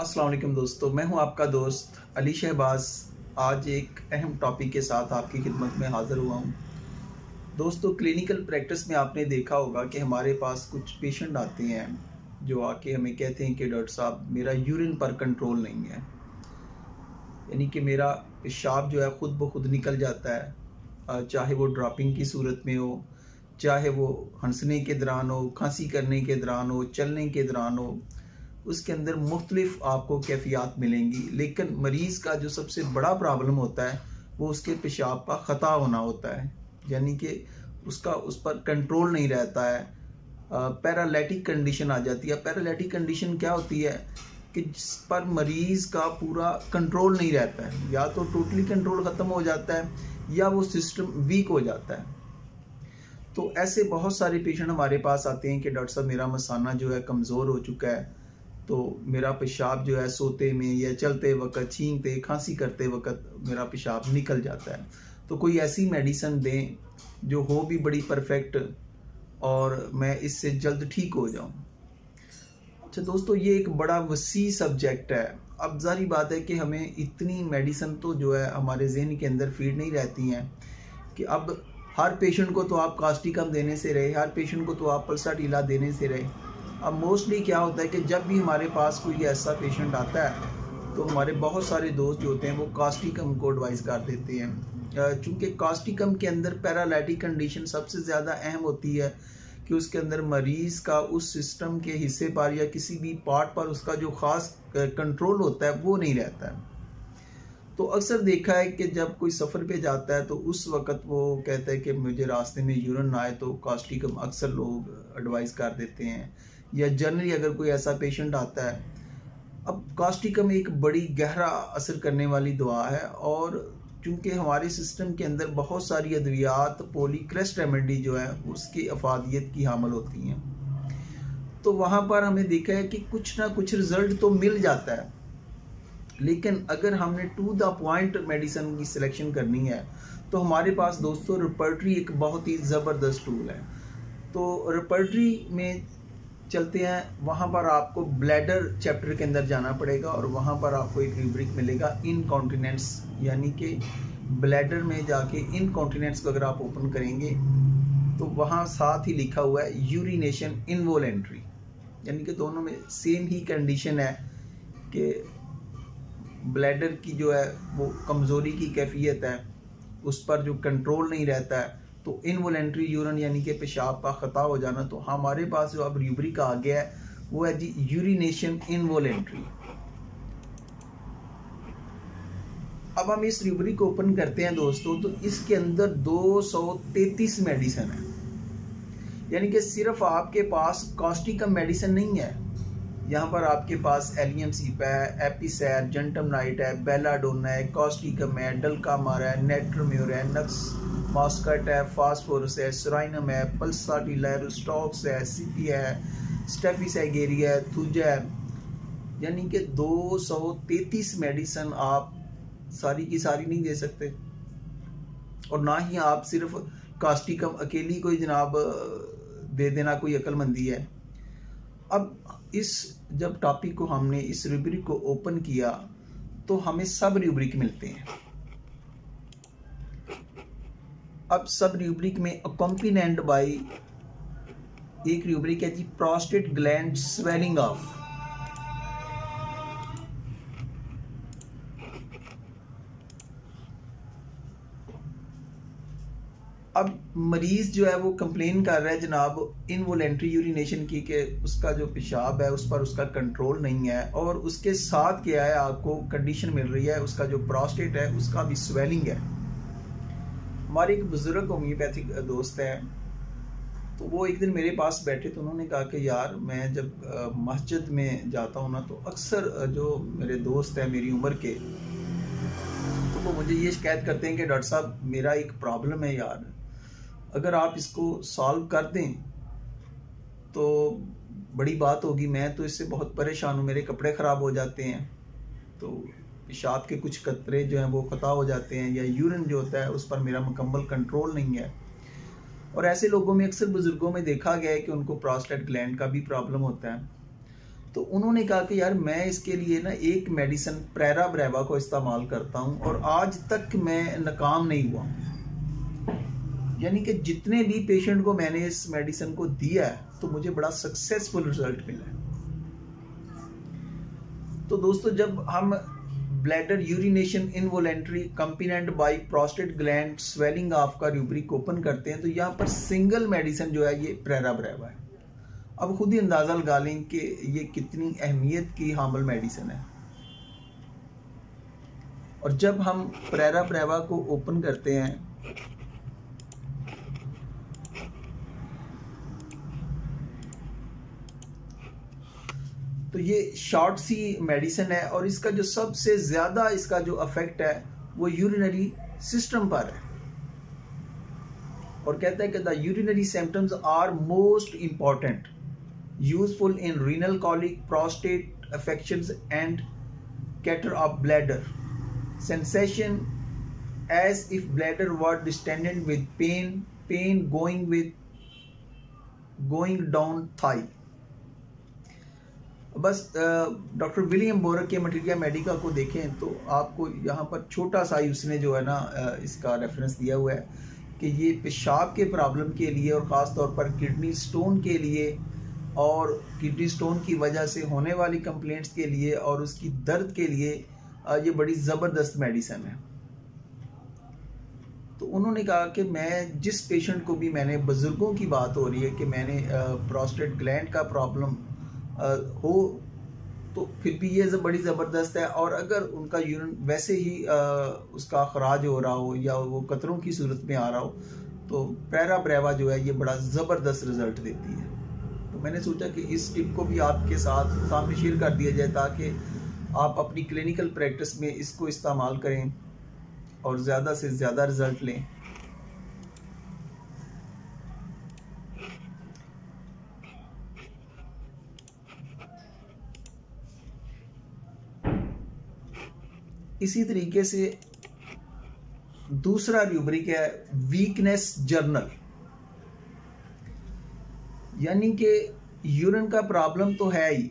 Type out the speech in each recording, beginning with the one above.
अस्सलाम वालेकुम दोस्तों, मैं हूं आपका दोस्त अली शहबाज। आज एक अहम टॉपिक के साथ आपकी खिदमत में हाज़िर हुआ हूं। दोस्तों, क्लिनिकल प्रैक्टिस में आपने देखा होगा कि हमारे पास कुछ पेशेंट आते हैं जो आके हमें कहते हैं कि डॉक्टर साहब मेरा यूरिन पर कंट्रोल नहीं है, यानी कि मेरा पेशाब जो है ख़ुद ब खुद निकल जाता है, चाहे वो ड्रॉपिंग की सूरत में हो, चाहे वो हंसने के दौरान हो, खांसी करने के दौरान हो, चलने के दौरान हो, उसके अंदर मुख्तलिफ आपको कैफियत मिलेंगी। लेकिन मरीज़ का जो सबसे बड़ा प्रॉब्लम होता है वो उसके पेशाब का ख़ता होना होता है, यानी कि उसका उस पर कंट्रोल नहीं रहता है। पैरालिटिक कंडीशन आ जाती है। पैरालिटिक कंडीशन क्या होती है कि जिस पर मरीज़ का पूरा कंट्रोल नहीं रहता है, या तो टोटली कंट्रोल ख़त्म हो जाता है या वो सिस्टम वीक हो जाता है। तो ऐसे बहुत सारे पेशेंट हमारे पास आते हैं कि डॉक्टर साहब मेरा मसाना जो है कमज़ोर हो चुका है, तो मेरा पेशाब जो है सोते में या चलते वक्त, छींकते खांसी करते वक्त मेरा पेशाब निकल जाता है। तो कोई ऐसी मेडिसिन दें जो हो भी बड़ी परफेक्ट और मैं इससे जल्द ठीक हो जाऊं। अच्छा दोस्तों, ये एक बड़ा वसी सब्जेक्ट है। अब जारी बात है कि हमें इतनी मेडिसिन तो जो है हमारे जहन के अंदर फीड नहीं रहती हैं कि अब हर पेशेंट को तो आप कास्टिकम देने से रहे, हर पेशेंट को तो आप पल्साटीला देने से रहे। अब मोस्टली क्या होता है कि जब भी हमारे पास कोई ऐसा पेशेंट आता है तो हमारे बहुत सारे दोस्त जो होते हैं वो कास्टिकम को एडवाइस कर देते हैं, चूँकि कास्टिकम के अंदर पैरालिटिक कंडीशन सबसे ज़्यादा अहम होती है कि उसके अंदर मरीज़ का उस सिस्टम के हिस्से पर या किसी भी पार्ट पर उसका जो ख़ास कंट्रोल होता है वो नहीं रहता है। तो अक्सर देखा है कि जब कोई सफ़र पे जाता है तो उस वक़्त वो कहता है कि मुझे रास्ते में यूरिन ना आए, तो कास्टिकम अक्सर लोग एडवाइस कर देते हैं। या जनरली अगर कोई ऐसा पेशेंट आता है, अब कास्टिकम एक बड़ी गहरा असर करने वाली दवा है, और चूँकि हमारे सिस्टम के अंदर बहुत सारी अद्वियात पॉलीक्रेस्ट रेमेडी जो है उसकी अफादियत की हामिल होती हैं, तो वहाँ पर हमें देखा है कि कुछ ना कुछ रिज़ल्ट तो मिल जाता है। लेकिन अगर हमने टू द पॉइंट मेडिसिन की सिलेक्शन करनी है तो हमारे पास दोस्तों रेपर्टरी एक बहुत ही ज़बरदस्त टूल है। तो रेपर्टरी में चलते हैं, वहाँ पर आपको ब्लैडर चैप्टर के अंदर जाना पड़ेगा और वहाँ पर आपको एक रूब्रिक मिलेगा इनकॉन्टिनेंस, यानी कि ब्लैडर में जाके इनकॉन्टिनेंस को अगर आप ओपन करेंगे तो वहाँ साथ ही लिखा हुआ है यूरिनेशन इनवॉलेंट्री, यानी कि दोनों में सेम ही कंडीशन है कि ब्लैडर की जो है वो कमज़ोरी की कैफियत है, उस पर जो कंट्रोल नहीं रहता है, तो इनवॉलेंट्री यूरिन यानी कि पेशाब का ख़ता हो जाना। तो हमारे पास जो अब रूब्रिक आ गया है वो है जी यूरिनेशन इनवॉलेंट्री। अब हम इस रूब्रिक को ओपन करते हैं दोस्तों, तो इसके अंदर 233 मेडिसिन है, यानी कि सिर्फ आपके पास कास्टिकम मेडिसिन नहीं है, यहाँ पर आपके पास एलियम सीपा है, एपिसैर, जेंटमनाइट है, बेलाडोना है, कास्टिकम है, डल्कामार है, नेट्रोम्योर है, नक्स मॉस्कट है, फास्फोरस है, सोराइनम है, पल्साटीला है, रुस्टॉक्स है, सीपिया है, स्टेफिसाइगेरिया है, थुजा है, यानी कि 233 मेडिसिन आप सारी की सारी नहीं दे सकते, और ना ही आप सिर्फ कास्टिकम अकेली कोई जनाब दे देना कोई अक्लमंदी है। अब इस जब टॉपिक को हमने इस रूब्रिक को ओपन किया तो हमें सब रूब्रिक मिलते हैं। अब सब रूब्रिक में अकम्पनीड बाय एक रूब्रिक है जी प्रोस्टेट ग्लैंड स्वेलिंग ऑफ। अब मरीज जो है वो कंप्लेन कर रहा है जनाब इनवॉलेंट्री यूरिनेशन की, कि उसका जो पेशाब है उस पर उसका कंट्रोल नहीं है, और उसके साथ क्या है आपको कंडीशन मिल रही है, उसका जो प्रोस्टेट है उसका भी स्वेलिंग है। हमारे एक बुजुर्ग होम्योपैथिक दोस्त हैं, तो वो एक दिन मेरे पास बैठे, तो उन्होंने कहा कि यार मैं जब मस्जिद में जाता हूँ ना, तो अक्सर जो मेरे दोस्त हैं मेरी उम्र के, तो वो मुझे ये शिकायत करते हैं कि डॉक्टर साहब मेरा एक प्रॉब्लम है यार, अगर आप इसको सॉल्व कर दें तो बड़ी बात होगी, मैं तो इससे बहुत परेशान हूँ, मेरे कपड़े ख़राब हो जाते हैं, तो पेशाब के कुछ कतरे जो हैं वो ख़ता हो जाते हैं, या यूरिन जो होता है उस पर मेरा मुकम्मल कंट्रोल नहीं है। और ऐसे लोगों में अक्सर बुज़ुर्गों में देखा गया है कि उनको प्रोस्टेट ग्लैंड का भी प्रॉब्लम होता है। तो उन्होंने कहा कि यार मैं इसके लिए ना एक मेडिसिन प्रेरा ब्रेवा को इस्तेमाल करता हूँ और आज तक मैं नाकाम नहीं हुआ। यानी कि जितने भी पेशेंट को मैंने इस मेडिसिन को दिया है तो मुझे बड़ा सक्सेसफुल रिजल्ट मिला है। तो दोस्तों, जब हम bladder urination involuntary complaint by prostate gland swelling of का रूब्रिक ओपन करते हैं तो यहाँ पर सिंगल मेडिसिन जो है ये प्रेरा ब्रेवा है। अब खुद ही अंदाजा लगा लें कि ये कितनी अहमियत की हामिल मेडिसिन है। और जब हम प्रेरा ब्रेवा को ओपन करते हैं तो ये शॉर्ट सी मेडिसिन है और इसका जो सबसे ज्यादा इसका जो इफेक्ट है वो यूरिनरी सिस्टम पर है। और कहता है कि the urinary symptoms are most important, useful in renal colic, prostate affections and catarrh of bladder, sensation as if bladder were distended with pain going down thigh. बस डॉक्टर विलियम बोरक के materia Medica को देखें तो आपको यहाँ पर छोटा सा ही उसने जो है ना इसका रेफरेंस दिया हुआ है कि ये पेशाब के प्रॉब्लम के लिए और ख़ास तौर पर किडनी स्टोन के लिए और किडनी स्टोन की वजह से होने वाली कंप्लेंट्स के लिए और उसकी दर्द के लिए ये बड़ी ज़बरदस्त मेडिसिन है। तो उन्होंने कहा कि मैं जिस पेशेंट को भी मैंने, बुज़ुर्गों की बात हो रही है कि मैंने प्रोस्टेट ग्लैंड का प्रॉब्लम हो तो फिर भी ये बड़ी ज़बरदस्त है। और अगर उनका यूरिन वैसे ही उसका खराज हो रहा हो या वो कतरों की सूरत में आ रहा हो तो प्रेरा ब्रेवा जो है ये बड़ा ज़बरदस्त रिज़ल्ट देती है। तो मैंने सोचा कि इस टिप को भी आपके साथ सामने शेयर कर दिया जाए ताकि आप अपनी क्लिनिकल प्रैक्टिस में इसको इस्तेमाल करें और ज़्यादा से ज़्यादा रिज़ल्ट लें। इसी तरीके से दूसरा रूब्रिक है वीकनेस जर्नल, यानी कि यूरिन का प्रॉब्लम तो है ही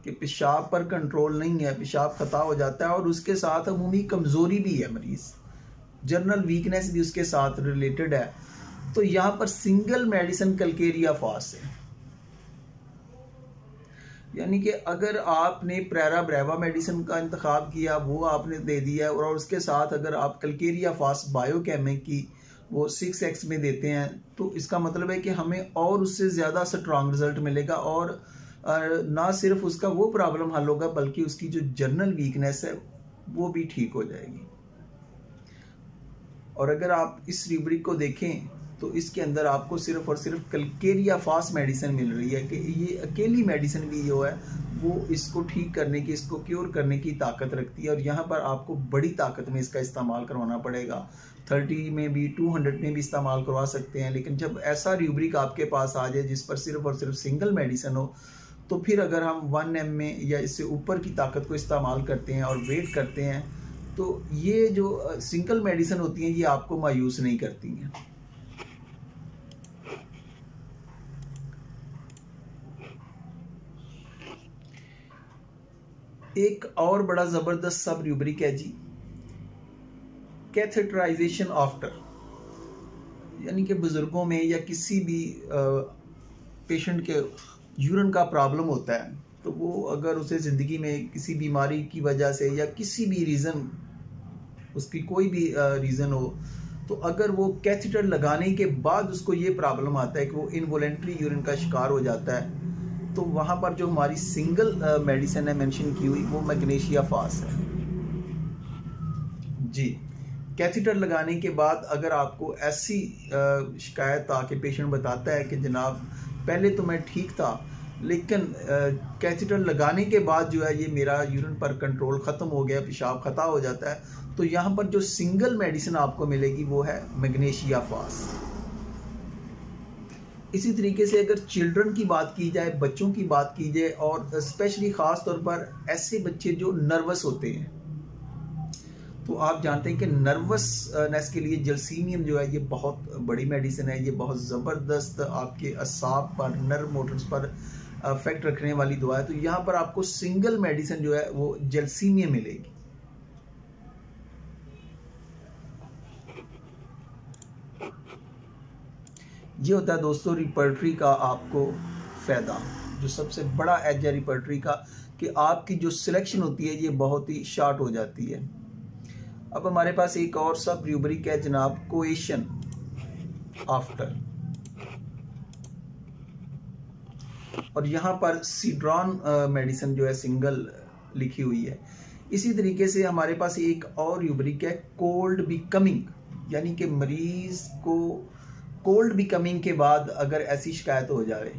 कि पेशाब पर कंट्रोल नहीं है, पेशाब खता हो जाता है और उसके साथ अमूमी कमज़ोरी भी है मरीज़, जर्नल वीकनेस भी उसके साथ रिलेटेड है। तो यहाँ पर सिंगल मेडिसिन कैलकेरिया फास है, यानी कि अगर आपने प्रेरा ब्रेवा मेडिसिन का इंतखाब किया वो आपने दे दिया है और उसके साथ अगर आप कैलकेरिया फास बायोकेमिक की वो 6x में देते हैं तो इसका मतलब है कि हमें और उससे ज़्यादा स्ट्रॉन्ग रिजल्ट मिलेगा और ना सिर्फ उसका वो प्रॉब्लम हल होगा बल्कि उसकी जो जर्नल वीकनेस है वो भी ठीक हो जाएगी। और अगर आप इस रूब्रिक को देखें तो इसके अंदर आपको सिर्फ और सिर्फ कैलकेरिया फास मेडिसिन मिल रही है कि ये अकेली मेडिसिन भी जो है वो इसको ठीक करने की, इसको क्योर करने की ताकत रखती है। और यहाँ पर आपको बड़ी ताकत में इसका इस्तेमाल करवाना पड़ेगा, 30 में भी 200 में भी इस्तेमाल करवा सकते हैं। लेकिन जब ऐसा रूब्रिक आपके पास आ जाए जिस पर सिर्फ और सिर्फ सिंगल मेडिसिन हो तो फिर अगर हम 1 ml में या इससे ऊपर की ताकत को इस्तेमाल करते हैं और वेट करते हैं तो ये जो सिंगल मेडिसिन होती हैं ये आपको मायूस नहीं करती हैं। एक और बड़ा ज़बरदस्त सब रूब्रिक है जी, कैथेटराइजेशन आफ्टर, यानी कि बुज़ुर्गों में या किसी भी पेशेंट के यूरिन का प्रॉब्लम होता है तो वो अगर उसे ज़िंदगी में किसी बीमारी की वजह से या किसी भी रीज़न, उसकी कोई भी रीज़न हो तो अगर वो कैथेटर लगाने के बाद उसको ये प्रॉब्लम आता है कि वो इनवॉलेंट्री यूरिन का शिकार हो जाता है तो वहाँ पर जो हमारी सिंगल मेडिसिन है मेंशन की हुई वो मैग्नीशिया फास है जी। कैथेटर लगाने के बाद अगर आपको ऐसी शिकायत आके पेशेंट बताता है कि जनाब पहले तो मैं ठीक था लेकिन कैथेटर लगाने के बाद जो है ये मेरा यूरिन पर कंट्रोल ख़त्म हो गया, पेशाब खता हो जाता है, तो यहाँ पर जो सिंगल मेडिसिन आपको मिलेगी वो है मैग्नीशिया फास। इसी तरीके से अगर चिल्ड्रन की बात की जाए, बच्चों की बात की जाए और स्पेशली ख़ास तौर पर ऐसे बच्चे जो नर्वस होते हैं तो आप जानते हैं कि नर्वसनेस के लिए जलसीमियम जो है ये बहुत बड़ी मेडिसिन है, ये बहुत ज़बरदस्त आपके असाब पर, नर्व मोटर्स पर इफेक्ट रखने वाली दवा है, तो यहाँ पर आपको सिंगल मेडिसिन जो है वो जेलसीमियम मिलेगी। ये होता है दोस्तों रिपर्टरी का आपको फ़ायदा, जो सबसे बड़ा एज है रिपर्टरी का, कि आपकी जो सिलेक्शन होती है ये बहुत ही शार्ट हो जाती है। अब हमारे पास एक और सब रूब्रिक है जनाब, कोएशन आफ्टर, और यहाँ पर सीड्रॉन मेडिसिन जो है सिंगल लिखी हुई है। इसी तरीके से हमारे पास एक और रूब्रिक है कोल्ड बिकमिंग, यानी कि मरीज को कोल्ड बिकमिंग के बाद अगर ऐसी शिकायत हो जाए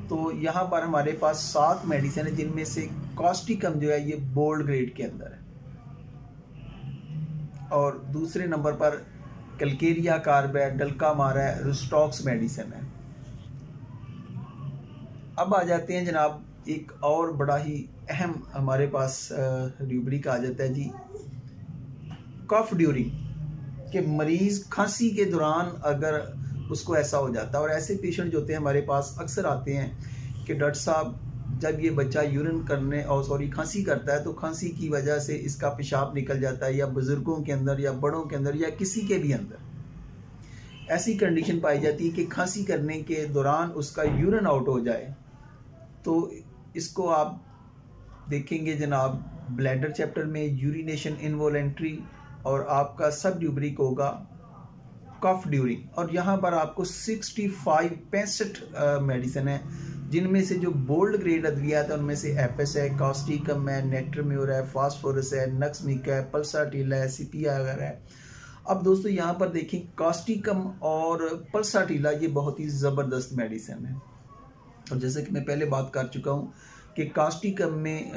तो यहाँ पर हमारे पास 7 मेडिसिन है, जिनमें से कॉस्टिकम जो है ये बोल्ड ग्रेड के अंदर है, और दूसरे नंबर पर कैलकेरिया कार्ब है, डल्कामारा है, रुस्टॉक्स मेडिसिन है। अब आ जाते हैं जनाब एक और बड़ा ही अहम हमारे पास रूब्रिक आ जाता है जी, कफ ड्यूरिंग, कि मरीज खांसी के दौरान अगर उसको ऐसा हो जाता है, और ऐसे पेशेंट जो होते हैं हमारे पास अक्सर आते हैं कि डॉक्टर साहब जब ये बच्चा यूरिन करने और खांसी करता है तो खांसी की वजह से इसका पेशाब निकल जाता है, या बुजुर्गों के अंदर या बड़ों के अंदर या किसी के भी अंदर ऐसी कंडीशन पाई जाती है कि खांसी करने के दौरान उसका यूरिन आउट हो जाए। तो इसको आप देखेंगे जनाब ब्लैडर चैप्टर में, यूरिनेशन इनवॉलेंट्री, और आपका सब रूब्रिक होगा कफ ड्यूरिंग, और यहाँ पर आपको 65 मेडिसिन है, जिनमें से जो बोल्ड ग्रेड अद्वियात है उनमें से एपिस है, कॉस्टिकम है, नेट्रम्योर है, फास्फोरस है, नक्समिका है, पल्साटिला है, सीपिया है। अब दोस्तों यहाँ पर देखें कॉस्टिकम और पल्साटिला ये बहुत ही ज़बरदस्त मेडिसिन है, और जैसे कि मैं पहले बात कर चुका हूँ कि कॉस्टिकम में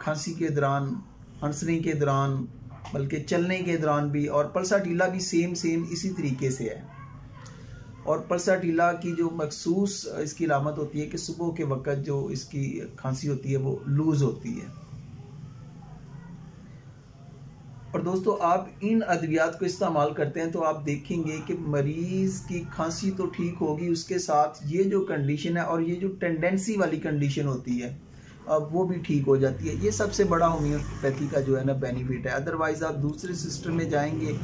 खांसी के दौरान, हंसने के दौरान, बल्कि चलने के दौरान भी, और पल्साटिला भी सेम इसी तरीके से है। और पल्साटिला की जो मखसूस इसकी अलामत होती है कि सुबह के वक्त जो इसकी खांसी होती है वो लूज होती है। और दोस्तों आप इन अद्वियात को इस्तेमाल करते हैं तो आप देखेंगे कि मरीज की खांसी तो ठीक होगी, उसके साथ ये जो कंडीशन है और ये जो टेंडेंसी वाली कंडीशन होती है अब वो भी ठीक हो जाती है। ये सबसे बड़ा होम्योपैथी का जो है ना बेनिफिट है। अदरवाइज़ आप दूसरे सिस्टम में जाएंगे,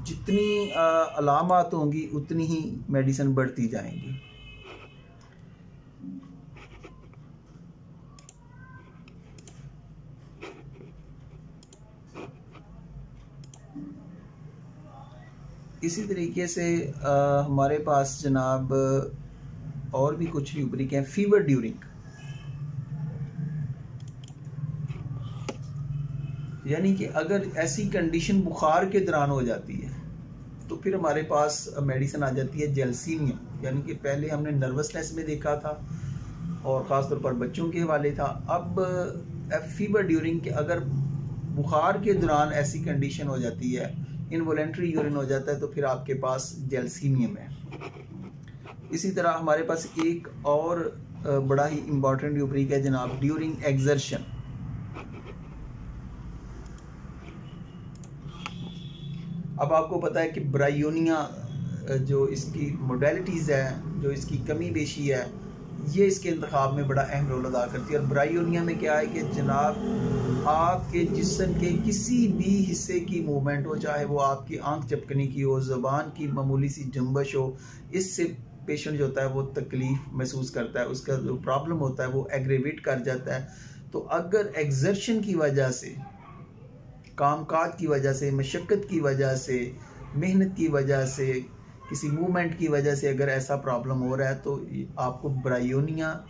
जितनी अलामत होंगी उतनी ही मेडिसिन बढ़ती जाएंगी। इसी तरीके से हमारे पास जनाब और भी कुछ रूब्रिक हैं। फीवर ड्यूरिंग, यानी कि अगर ऐसी कंडीशन बुखार के दौरान हो जाती है तो फिर हमारे पास मेडिसिन आ जाती है जेलसीमियम, यानी कि पहले हमने नर्वसनेस में देखा था और ख़ासतौर पर बच्चों के हवाले था। अब फीवर ड्यूरिंग के अगर बुखार के दौरान ऐसी कंडीशन हो जाती है, इनवॉलेंट्री यूरिन हो जाता है, तो फिर आपके पास जेलसीमियम है। इसी तरह हमारे पास एक और बड़ा ही इम्पॉर्टेंट रूब्रिक है जनाब, ड्यूरिंग एक्सर्शन। अब आपको पता है कि ब्रायोनिया जो इसकी मोडेलिटीज़ है, जो इसकी कमी बेशी है, ये इसके इंतखाब में बड़ा अहम रोल अदा करती है। और ब्रायोनिया में क्या है कि जनाब आपके जिस्म के किसी भी हिस्से की मूवमेंट हो, चाहे वो आपकी आंख झपकने की हो, ज़बान की मामूली सी जंबश हो, इससे पेशेंट जो होता है वो तकलीफ़ महसूस करता है, उसका जो प्रॉब्लम होता है वो एग्रेवेट कर जाता है। तो अगर एक्सर्शन की वजह से, कामकाज की वजह से, मशक्क़त की वजह से, मेहनत की वजह से, किसी मूवमेंट की वजह से अगर ऐसा प्रॉब्लम हो रहा है तो आपको ब्रायोनिया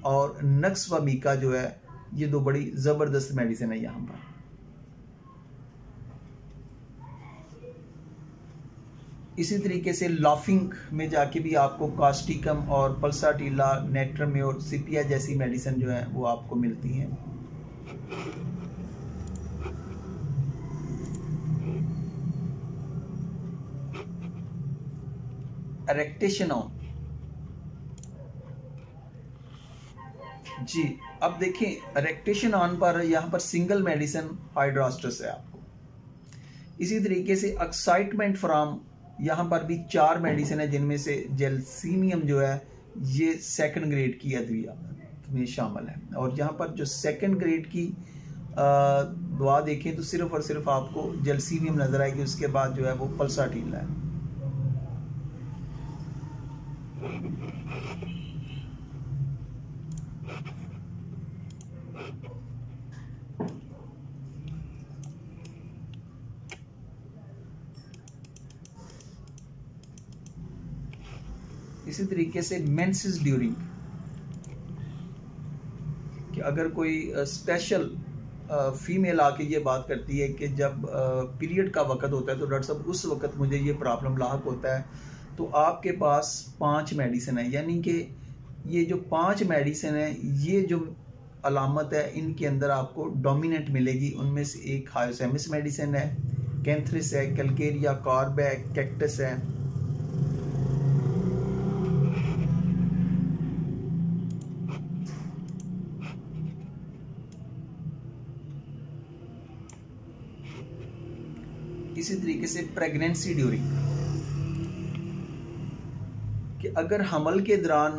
और नक्सवामिका जो है ये दो बड़ी ज़बरदस्त मेडिसिन है यहाँ पर। इसी तरीके से लाफिंग में जाके भी आपको कॉस्टिकम और पल्साटिला, नेट्रम्योर, सीपिया जैसी मेडिसिन जो है वो आपको मिलती हैं। एरेक्टेशनॉन जी, अब देखें एरेक्टेशनॉन पर यहाँ पर सिंगल मेडिसिन हाइड्रोस्ट्रस है आपको। इसी तरीके से एक्साइटमेंट फ्राम, यहाँ पर भी 4 मेडिसिन है, जिनमें से जेलसीमियम जो है ये 2nd ग्रेड की अद्विया। में शामिल है। और यहाँ पर जो सेकंड ग्रेड की दवा देखें तो सिर्फ और सिर्फ आपको जलसीनियम नज़र आएगी, उसके बाद जो है वो पल्साटीन है। इसी तरीके से मेंसेस ड्यूरिंग, कि अगर कोई स्पेशल फीमेल आके ये बात करती है कि जब पीरियड का वक़्त होता है तो डॉक्टर साहब उस वक़्त मुझे ये प्रॉब्लम लाहक होता है, तो आपके पास 5 मेडिसिन है, यानी कि ये जो 5 मेडिसिन है, ये जो अलामत है इनके अंदर आपको डोमिनेंट मिलेगी। उनमें से एक हायोसेमिस मेडिसिन है, कैंथरिस है, कैलकेरिया कार्ब है, कैक्टस है। इसी तरीके से प्रेगनेंसी ड्यूरिंग, कि अगर हमल के दौरान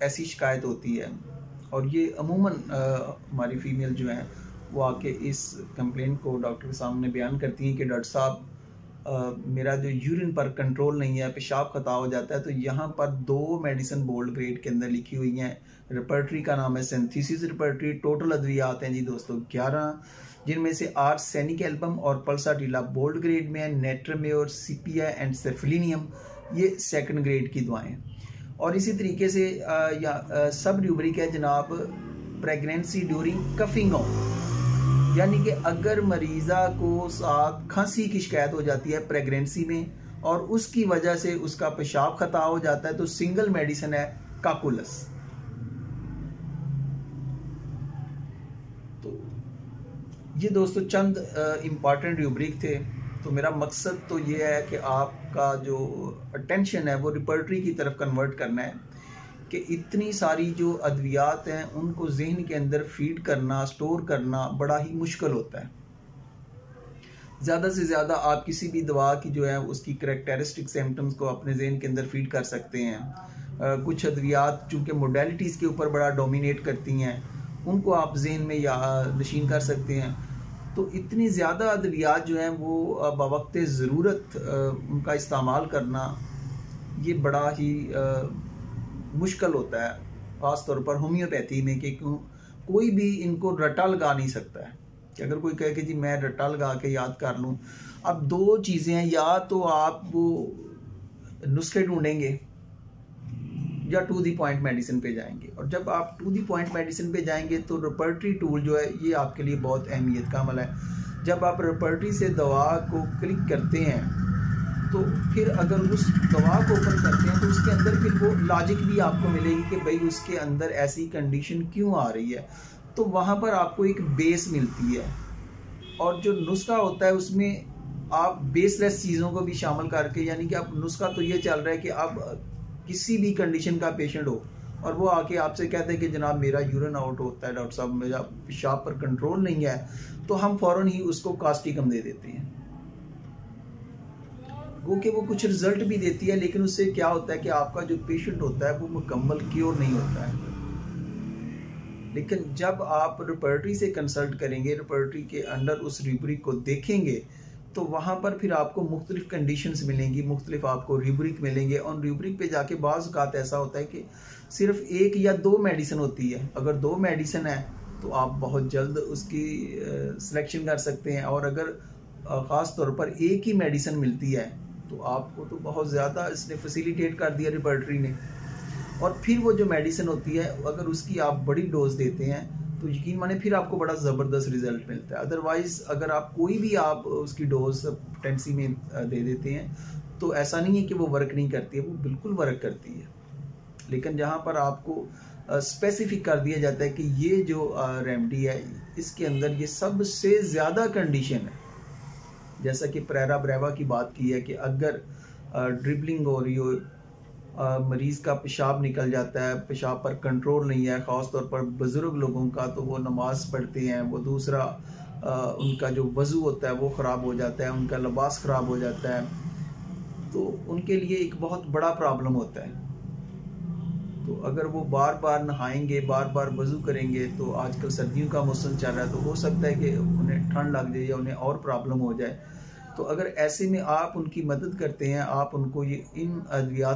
ऐसी शिकायत होती है, और ये अमूमन हमारी फीमेल जो हैं वो आके इस कंप्लेंट को डॉक्टर के सामने बयान करती हैं कि डॉक्टर साहब मेरा जो यूरिन पर कंट्रोल नहीं है, पेशाब खता हो जाता है। तो यहाँ पर 2 मेडिसिन बोल्ड ग्रेड के अंदर लिखी हुई हैं। रिपर्टरी का नाम है सिंथेसिस रिपर्टरी। टोटल अद्वियात हैं जी दोस्तों 11, जिनमें से आर्सेनिक एल्बम और पल्साटीला बोल्ड ग्रेड में है, नेट्रमेयोर, सीपिया एंड सेफिलिनियम ये सेकंड ग्रेड की दवाएं। और इसी तरीके से सब र्यूब्रिक है जनाब प्रेगनेंसी ड्यूरिंग कफिंग ऑफ, यानी कि अगर मरीज़ा को साथ खांसी की शिकायत हो जाती है प्रेगनेंसी में और उसकी वजह से उसका पेशाब खता हो जाता है, तो सिंगल मेडिसिन है काकुलस। तो ये दोस्तों चंद इम्पॉर्टेंट र्यूब्रिक थे। तो मेरा मकसद तो ये है कि आपका जो अटेंशन है वो रिपर्टरी की तरफ कन्वर्ट करना है, कि इतनी सारी जो अद्वियात हैं उनको जहन के अंदर फीड करना, स्टोर करना बड़ा ही मुश्किल होता है। ज़्यादा से ज़्यादा आप किसी भी दवा की जो है उसकी करैक्टरिस्टिक सिम्टम्स को अपने जहन के अंदर फीड कर सकते हैं। कुछ अद्वियात चूँकि मोडेलिटीज़ के ऊपर बड़ा डोमिनेट करती हैं, उनको आप जहन में या नशीन कर सकते हैं। तो इतनी ज़्यादा अद्वियात जो हैं वो बवक्त ज़रूरत उनका इस्तेमाल करना ये बड़ा ही मुश्किल होता है, ख़ास तौर पर होम्योपैथी में, कि कोई भी इनको रट्टा लगा नहीं सकता है कि अगर कोई कहे कि जी मैं रट्टा लगा के याद कर लूँ। अब 2 चीज़ें हैं, या तो आप वो नुस्खे ढूंढेंगे या टू दी पॉइंट मेडिसिन पे जाएंगे। और जब आप टू दी पॉइंट मेडिसिन पे जाएंगे तो रिपर्टरी टूल जो है ये आपके लिए बहुत अहमियत का अमल है। जब आप रिपर्टरी से दवा को क्लिक करते हैं तो फिर अगर उस दवा को ओपन करते हैं तो उसके अंदर फिर वो लॉजिक भी आपको मिलेगी कि भाई उसके अंदर ऐसी कंडीशन क्यों आ रही है। तो वहाँ पर आपको एक बेस मिलती है, और जो नुस्खा होता है उसमें आप बेसलेस चीज़ों को भी शामिल करके, यानी कि आप नुस्खा तो ये चल रहा है कि आप किसी भी कंडीशन का पेशेंट हो और वो आके आपसे कहते हैं कि जनाब मेरा यूरिन आउट होता है डॉक्टर साहब, मेरा पेशाब पर कंट्रोल नहीं है, तो हम फ़ौरन ही उसको कास्टिकम दे देते हैं। वो कि वो कुछ रिजल्ट भी देती है, लेकिन उससे क्या होता है कि आपका जो पेशेंट होता है वो मुकम्मल क्योर नहीं होता है। लेकिन जब आप रिपर्टरी से कंसल्ट करेंगे, रिपर्टरी के अंडर उस र्यूब्रिक को देखेंगे, तो वहाँ पर फिर आपको मुख्तलिफ कंडीशंस मिलेंगी, मुख्तलिफ आपको र्यूब्रिक मिलेंगे। और र्यूब्रिक पे जाके बाज़ औक़ात ऐसा होता है कि सिर्फ 1 या 2 मेडिसिन होती है। अगर 2 मेडिसिन है तो आप बहुत जल्द उसकी सिलेक्शन कर सकते हैं, और अगर ख़ास तौर पर एक ही मेडिसिन मिलती है तो आपको तो बहुत ज़्यादा इसने फैसिलिटेट कर दिया रिपर्टरी ने। और फिर वो जो मेडिसिन होती है अगर उसकी आप बड़ी डोज देते हैं तो यकीन माने फिर आपको बड़ा ज़बरदस्त रिजल्ट मिलता है। अदरवाइज़ अगर आप कोई भी आप उसकी डोज पोटेंसी में दे देते हैं तो ऐसा नहीं है कि वो वर्क नहीं करती है, वो बिल्कुल वर्क करती है। लेकिन जहाँ पर आपको स्पेसिफिक कर दिया जाता है कि ये जो रेमेडी है इसके अंदर ये सबसे ज़्यादा कंडीशन है, जैसा कि प्रेरा ब्रेवा की बात की है कि अगर ड्रिबलिंग हो रही हो, मरीज़ का पेशाब निकल जाता है, पेशाब पर कंट्रोल नहीं है, ख़ास तौर पर बुज़ुर्ग लोगों का, तो वो नमाज़ पढ़ते हैं, वो दूसरा उनका जो वज़ू होता है वो ख़राब हो जाता है, उनका लिबास ख़राब हो जाता है, तो उनके लिए एक बहुत बड़ा प्रॉब्लम होता है। तो अगर वो बार बार नहाएंगे, बार बार वज़ू करेंगे, तो आजकल सर्दियों का मौसम चल रहा है, तो हो सकता है कि उन्हें ठंड लग जाए या उन्हें और प्रॉब्लम हो जाए। तो अगर ऐसे में आप उनकी मदद करते हैं, आप उनको ये इन अद्वियात